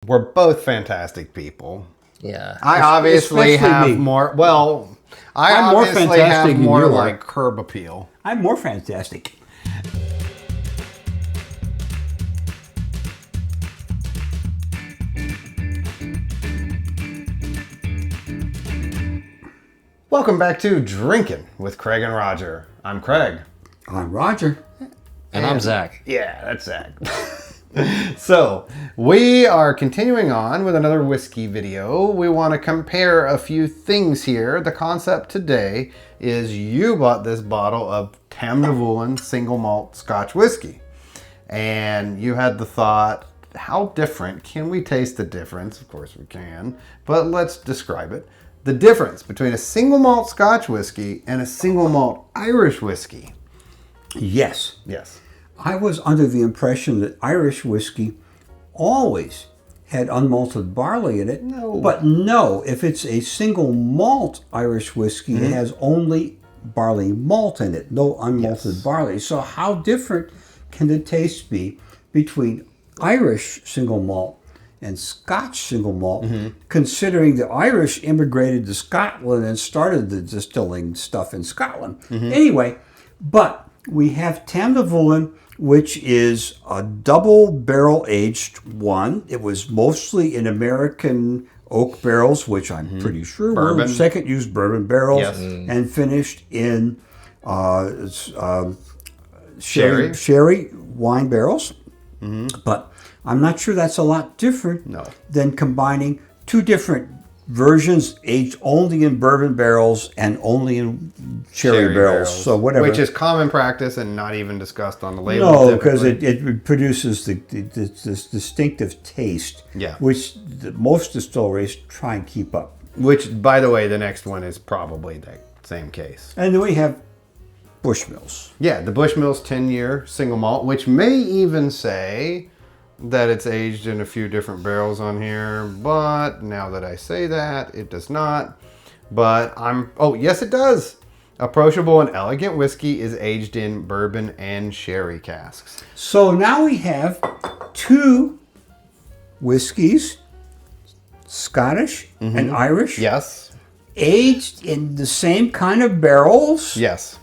We're both fantastic people. Yeah. I obviously have me. more. Well, I'm more obviously fantastic have than more you are. like curb appeal. I'm more fantastic. Welcome back to Drinking with Craig and Roger. I'm Craig. I'm Roger. And I'm Zach. Yeah, that's Zach. So, we are continuing on with another whiskey video. We want to compare a few things here. The concept today is you bought this bottle of Tamnavulin Single Malt Scotch whiskey. And you had the thought, how different? Can we taste the difference? Of course we can, but let's describe it. The difference between a single malt Scotch whiskey and a single malt Irish whiskey. Yes. Yes. I was under the impression that Irish whiskey always had unmalted barley in it. No. But no, if it's a single malt Irish whiskey, it has only barley malt in it, no unmalted barley. So how different can the taste be between Irish single malt and Scotch single malt, considering the Irish immigrated to Scotland and started the distilling stuff in Scotland? Anyway, but we have Tamnavulin, which is a double barrel aged one. It was mostly in American oak barrels, which I'm pretty sure Bourbon. were second use bourbon barrels, Yes. and finished in Sherry. sherry wine barrels. But I'm not sure that's a lot different than combining two different versions aged only in bourbon barrels and only in cherry barrels. So whatever. Which is common practice and not even discussed on the label. No, because typically. it produces this distinctive taste, Yeah. which most distilleries try and keep up. Which, by the way, the next one is probably the same case. And then we have Bushmills. Yeah, the Bushmills 10-year single malt, which may even say that it's aged in a few different barrels on here, but now that I say that, it does not. But oh, yes it does. Approachable and elegant whiskey is aged in bourbon and sherry casks. So now we have two whiskeys, Scottish and Irish, Yes. aged in the same kind of barrels. Yes.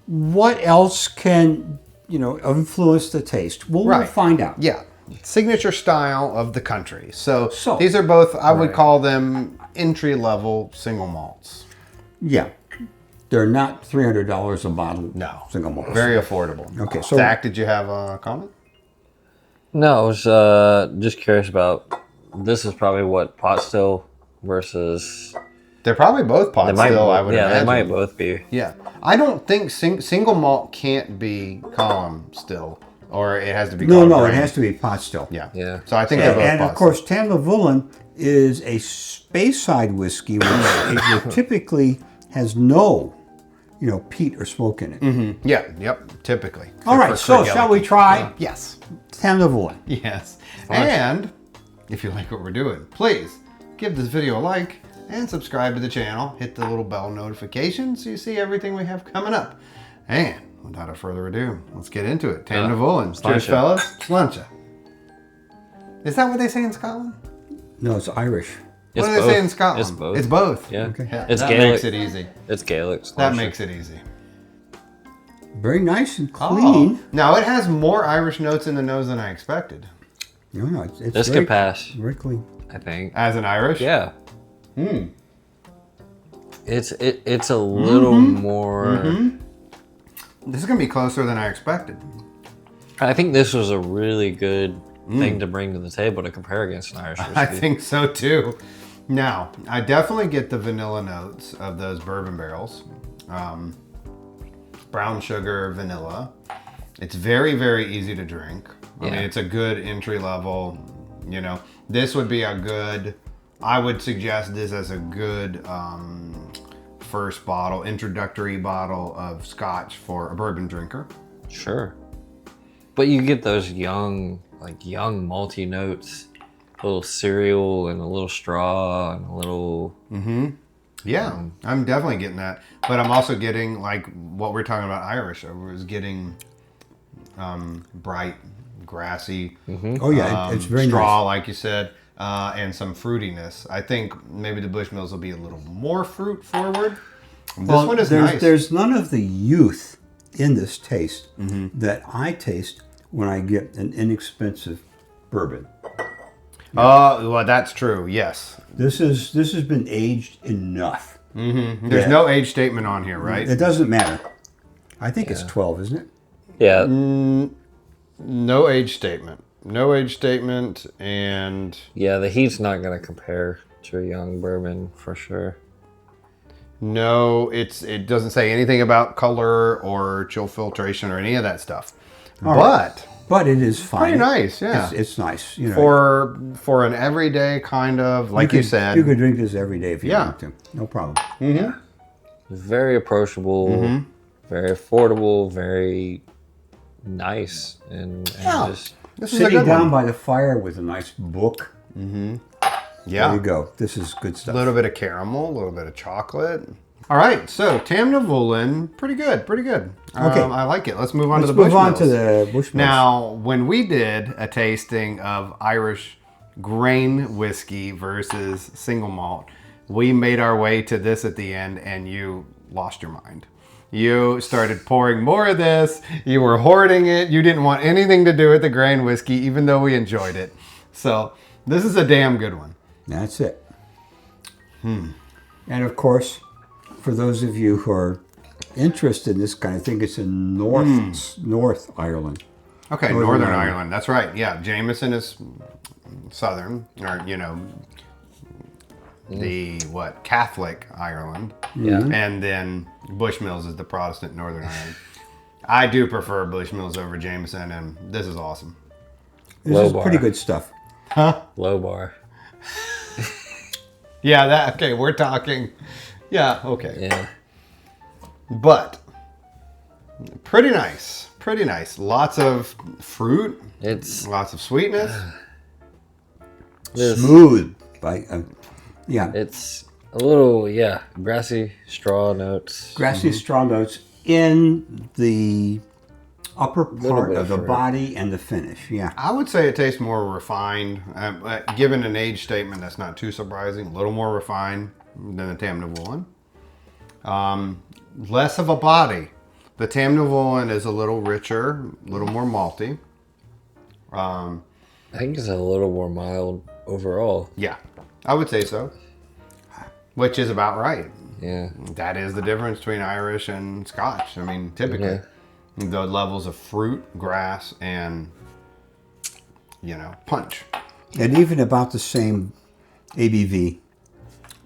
What else can, influence the taste? We'll Right. find out. Yeah. Signature style of the country. So So- these are both, I would call them entry-level single malts. Yeah. They're not $300 a bottle. No. Single malt. Very affordable. Okay, so- Zach, did you have a comment? No, I was just curious about, this is probably what, pot still versus... They're probably both pot still, I would imagine. they might both be. Yeah. I don't think single malt can't be column still, or it has to be column No, it grain. has to be pot still. Yeah. Yeah. So I think they're both And pot of course, Tamnavulin is a Speyside whiskey, which it typically has no, peat or smoke in it. still. Yeah. Yep. Typically. All right, so shall we try Yes. Tamnavulin? Yes. And if you like what we're doing, please give this video a like and subscribe to the channel. Hit the little bell notification so you see everything we have coming up. And without further ado, let's get into it. Tamnavulin. Cheers, Sláinte. fellas. Sláinte. Is that what they say in Scotland? No, it's Irish. What It's do they both. say in Scotland? It's both. It's both. Yeah. Okay. Yeah, It's that Gaelic. makes it easy. It's Gaelic. That Sláinte. makes it easy. Very nice and clean. Oh. Now it has more Irish notes in the nose than I expected. No, it's This very, could pass, very clean. I think. As an Irish? Yeah. Hmm. It's a little more... This is going to be closer than I expected. I think this was a really good thing to bring to the table to compare against an Irish whiskey. I think so too. Now, I definitely get the vanilla notes of those bourbon barrels. Brown sugar, vanilla. It's very, very easy to drink. I mean, it's a good entry level, This would be a good, I would suggest this as a good first bottle, introductory bottle of Scotch for a bourbon drinker. Sure. But you get those young malty notes, a little cereal and a little straw and a little... Yeah, I'm definitely getting that. But I'm also getting, like, what we're talking about Irish. I was getting bright, grassy. Oh yeah, it's very straw, nice. like you said. and some fruitiness. I think maybe the Bushmills will be a little more fruit forward. This Well, one is there's, nice. there's none of the youth in this taste Mm-hmm. that I taste when I get an inexpensive bourbon. Well, that's true. Yes. This has been aged enough. There's no age statement on here, right? It doesn't matter. I think it's 12, isn't it? Yeah. No age statement. No age statement, and Yeah, the heat's not going to compare to a young bourbon for sure. no, it doesn't say anything about color or chill filtration or any of that stuff. But it is fine. Pretty nice, yeah. It's nice. You know, For an everyday kind of, like you said. You could drink this every day if you Yeah. want to. No problem. Very approachable, very affordable, very nice, and just This is a Sitting good down one. by the fire with a nice book. There Yeah. you go. This is good A stuff. little bit of caramel, a little bit of chocolate. All right, so Tamnavulin, pretty good, pretty good. Okay. I like it. Let's move on Let's to the move on to Bushmills. the Bushmills. Now, when we did a tasting of Irish grain whiskey versus single malt, we made our way to this at the end, and you lost your mind. You started pouring more of this. You were hoarding it. You didn't want anything to do with the grain whiskey, even though we enjoyed it. So this is a damn good one. That's it. And of course, for those of you who are interested in this kind of thing, it's in North Ireland. Okay, Northern Northern Ireland. Ireland. That's right. Yeah, Jameson is southern, or the Catholic Ireland, yeah. and then Bushmills is the Protestant Northern Ireland. I do prefer Bushmills over Jameson, and this is awesome. This Low is bar. pretty good stuff. Low bar. Yeah, okay, we're talking. Yeah, okay. Yeah. But pretty nice. Pretty nice. Lots of fruit, It's lots of sweetness. this, Smooth. Yeah. it's a little grassy straw notes. Grassy straw notes in the upper part bit of of the fruit. body and the finish. Yeah. I would say it tastes more refined. Given an age statement, that's not too surprising. A little more refined than the Tamnavulin. Less of a body. The Tamnavulin is a little richer, a little more malty. I think it's a little more mild overall. Yeah, I would say so. Which is about right. Yeah. That is the difference between Irish and Scotch. I mean, typically. Yeah. The levels of fruit, grass, and, punch. And even about the same ABV.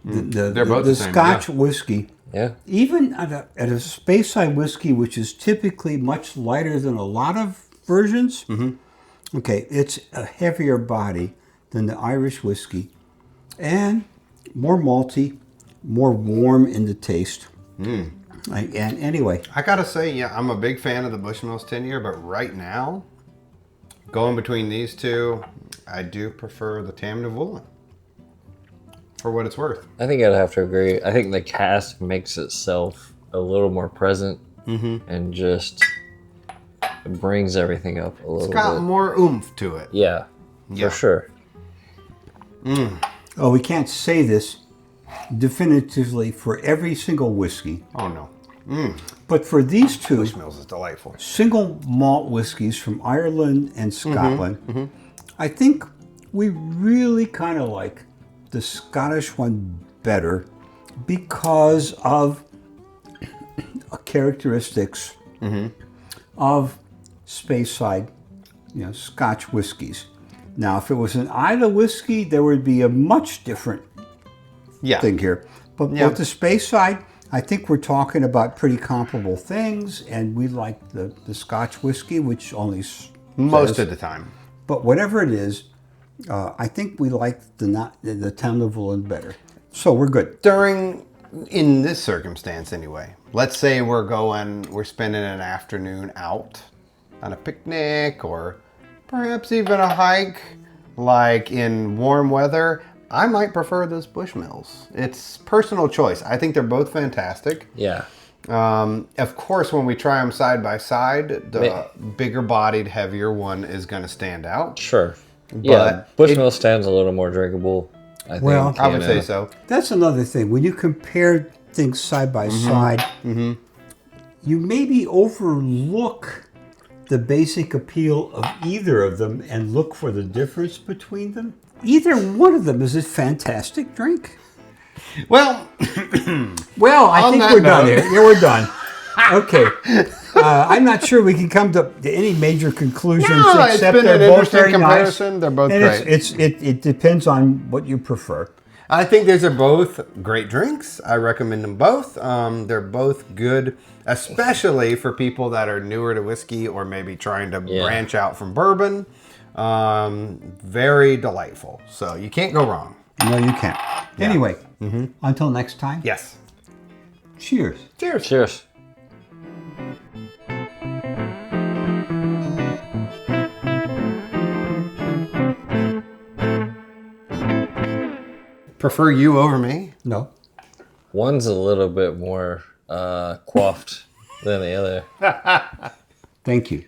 They're both the the same, Scotch whiskey, Yeah. even at a Speyside whiskey, which is typically much lighter than a lot of versions, okay, it's a heavier body than the Irish whiskey and more malty, more warm in the taste. And anyway, I gotta say, yeah, I'm a big fan of the Bushmills 10-year, but right now, going between these two, I do prefer the Tamnavulin. For what it's worth. I think I'd have to agree. I think the cask makes itself a little more present and just brings everything up a little It's got bit. more oomph to it. Yeah, Yeah. for sure. oh, we can't say this definitively for every single whiskey, Oh no. but for these two Bushmills is delightful. single malt whiskeys from Ireland and Scotland, I think we really kind of like the Scottish one better because of characteristics of Speyside, Scotch whiskies. Now, if it was an Islay whiskey, there would be a much different Yeah. thing here. But Yeah. with the Speyside, I think we're talking about pretty comparable things, and we like the Scotch whiskey, which only Most says- of the time. But whatever it is, I think we like the Tamnavulin better. So we're good. In this circumstance anyway, let's say we're spending an afternoon out on a picnic or perhaps even a hike, like in warm weather, I might prefer this Bushmills. It's personal choice. I think they're both fantastic. Yeah. Of course, when we try them side by side, the bigger bodied, heavier one is going to stand out. Sure. Yeah, Bushmill stands a little more drinkable. I think. Well, I would say so. That's another thing. When you compare things side by side, you maybe overlook the basic appeal of either of them and look for the difference between them. Either one of them is a fantastic drink. Well, Well, I On think that we're done note- here. Yeah, we're done. Okay. I'm not sure we can come to any major conclusions No, it's except been they're an both interesting very comparison. nice. They're both And great. It depends on what you prefer. I think these are both great drinks. I recommend them both. They're both good, especially for people that are newer to whiskey or maybe trying to branch out from bourbon. Very delightful. So you can't go wrong. No, you can't. Anyway, until next time. Yes. Cheers. Cheers. Cheers. Prefer you over me? No. One's a little bit more coiffed than the other. Thank you.